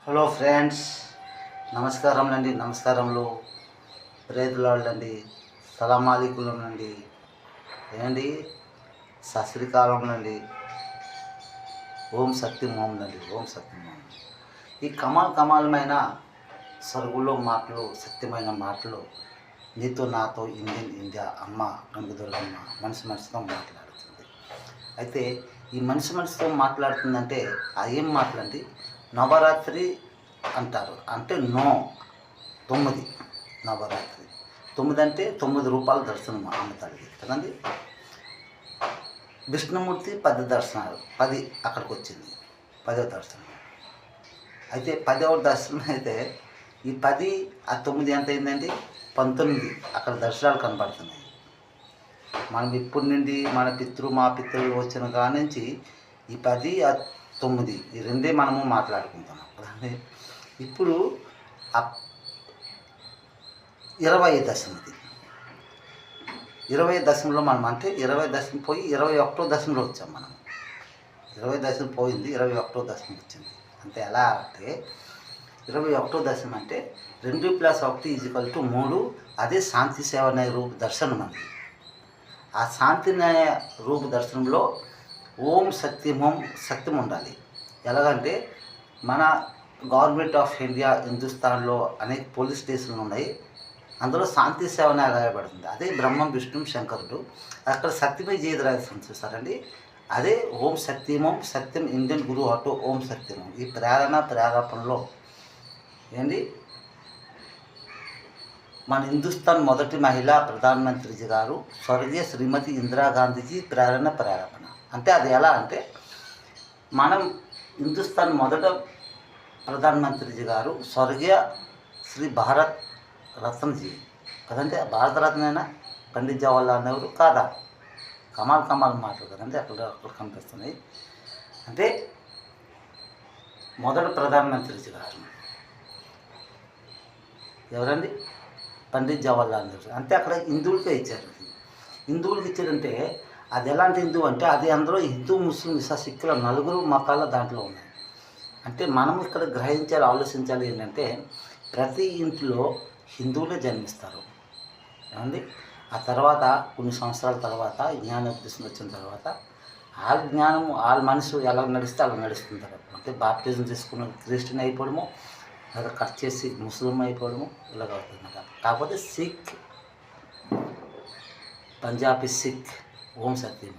Hello friends, నమస్కారములండి. నమస్కారములు, ప్రేతులాళ్ళండి, సలామాలికులండి, ఏండి సశ్రీకాలంలండి, ఓం శక్తి మోములండి, ఓం శక్తి మోము. ఈ కమాలమైన సరుగులో మాటలు, సత్యమైన మాటలు నీతో నాతో ఇండియా అమ్మ కనకదుర్గమ్మ మనిషితో మాట్లాడుతుంది. అయితే ఈ మనిషితో మాట్లాడుతుందంటే ఏం మాటలండి? నవరాత్రి అంటారు. అంటే 9 నవరాత్రి. 9 అంటే 9 రూపాయల దర్శనం అమ్మ తల్లి కదండి. విష్ణుమూర్తి 10 దర్శనాలు, 10 అక్కడికి వచ్చింది, 10వ దర్శనం. అయితే 10వ దర్శనం అయితే ఈ 10 ఆ 9 ఎంత అయిందండి? 19 అక్కడ దర్శనాలు కనబడుతున్నాయి. మనం ఇప్పటి నుండి మన మా పితృలు వచ్చిన కాడి నుంచి ఈ 10 ఆ 9 ఈ రెండే మనము మాట్లాడుకుంటున్నాం. ఇప్పుడు 20 దశమిది, 20 దశంలో మనం అంటే 20 దశం పోయి 21వ దశంలో వచ్చాం మనం. 20 దశం పోయింది, 21వ దశం వచ్చింది. అంటే ఎలా అంటే 21వ దశం అంటే 2 + 1 = 3. అదే శాంతి సేవ అనే రూప దర్శనం అండి. ఆ శాంతి రూప దర్శనంలో ఓం సత్యం ఉండాలి. ఎలాగంటే మన గవర్నమెంట్ ఆఫ్ ఇండియా హిందుస్థాన్లో అనేక పోలీస్ స్టేషన్లు ఉన్నాయి. అందులో శాంతి సేవనే రాయబడుతుంది. అదే బ్రహ్మం విష్ణు శంకరుడు. అక్కడ సత్యమే జయద్రాజం చూస్తారండి. అదే ఓం సత్యం ఇండియన్ గురు ఆటో ఓం సత్యమం. ఈ ప్రేరేపణలో ఏంటి మన హిందుస్థాన్ మొదటి మహిళా ప్రధానమంత్రిజీ గారు స్వర్గీయ శ్రీమతి ఇందిరాగాంధీజీ ప్రేరణ. అంటే అది ఎలా అంటే మనం హిందుస్థాన్ మొదట ప్రధానమంత్రిజీ గారు స్వర్గీయ శ్రీ భారత్ రత్నజీ కదంటే. భారతరత్నైనా పండిత్ జవహర్లాల్ నెహ్రూ కాదా? కమాల్ మాటలు కదండి అక్కడ కనిపిస్తున్నాయి. అంటే మొదటి ప్రధానమంత్రిజీ గారు ఎవరండి? పండిత్ జవహర్లాల్ నెహ్రూ. అంటే అక్కడ హిందువులకే ఇచ్చారు. హిందువులకి ఇచ్చారంటే అది ఎలాంటి హిందువు అంటే అది అందులో హిందూ, ముస్లిం, సిక్కుల 4 మతాల దాంట్లో ఉన్నాయి. అంటే మనం ఇక్కడ గ్రహించాలి, ఆలోచించాలి ఏంటంటే ప్రతి ఇంట్లో హిందువులే జన్మిస్తారు ఏమండి. ఆ తర్వాత కొన్ని సంవత్సరాల తర్వాత జ్ఞానోపదేశం వచ్చిన తర్వాత వాళ్ళ మనసు ఎలా నడిస్తే అలా నడుస్తుంటారు. అంటే బాప్టిజం తీసుకున్న క్రిస్టియన్ అయిపోవడము, లేదా కట్ చేసి ముస్లిం అయిపోవడము ఇలాగ అవుతుందన్నమాట. కాకపోతే సిక్, పంజాబీ సిక్ ఓం సత్యం.